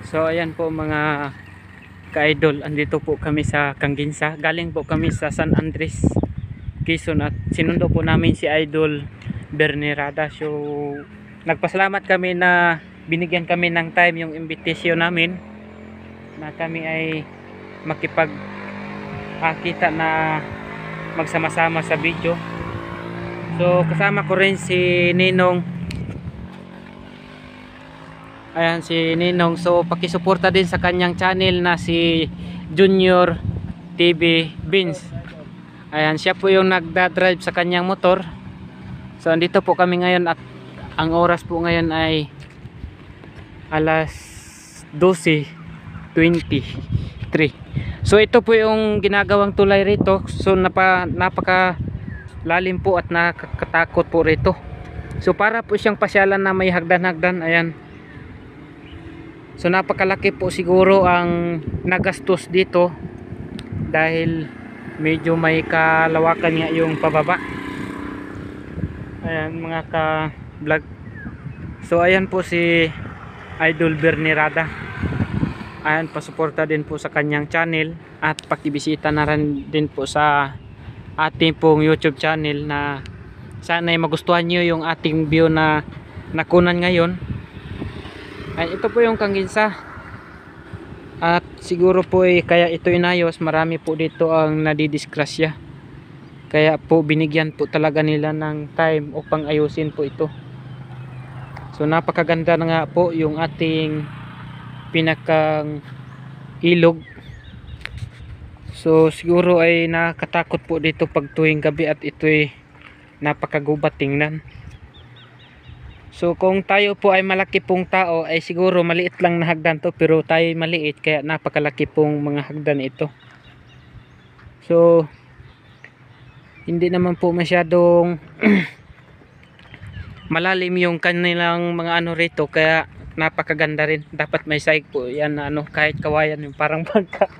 So ayan po mga ka-idol, andito po kami sa Kanginsa. Galing po kami sa San Andres, Quezon, at sinundo po namin si Idol Bernirada. So nagpasalamat kami na binigyan kami ng time yung invitation namin na kami ay makipag-kita na magsama-sama sa video. So kasama ko rin si Ninong. Ayan si Ninong. So pakisuporta din sa kanyang channel na si Junior TV Beans. Ayan, siya po yung nagda-drive sa kanyang motor. So andito po kami ngayon at ang oras po ngayon ay alas 12:23. So ito po yung ginagawang tulay rito. So napaka lalim po at nakakatakot po rito. So para po siyang pasyalan na may hagdan-hagdan. Ayan. So napakalaki po siguro ang nagastos dito dahil medyo may kalawakan nga yung pababa. Ayan mga ka-vlog. So ayan po si Idol Bernirada. Ayan, pasuporta din po sa kanyang channel at pakibisita na rin din po sa ating pong YouTube channel na sana ay magustuhan nyo yung ating view na nakunan ngayon. Ay, ito po yung Kanginsa at siguro po kaya ito inayos, marami po dito ang nadidisgrasya, kaya po binigyan po talaga nila ng time upang ayusin po ito. So napakaganda na nga po yung ating pinakang ilog. So siguro ay nakatakot po dito pag tuwing gabi at ito ay napakagubat tingnan. So kung tayo po ay malaki pong tao ay siguro maliit lang na hagdan to, pero tayo ay maliit kaya napakalaki pong mga hagdan ito. So hindi naman po masyadong malalim yung kanilang mga ano rito, kaya napakaganda rin. Dapat may side po yan na ano, kahit kawayan yung parang bangka.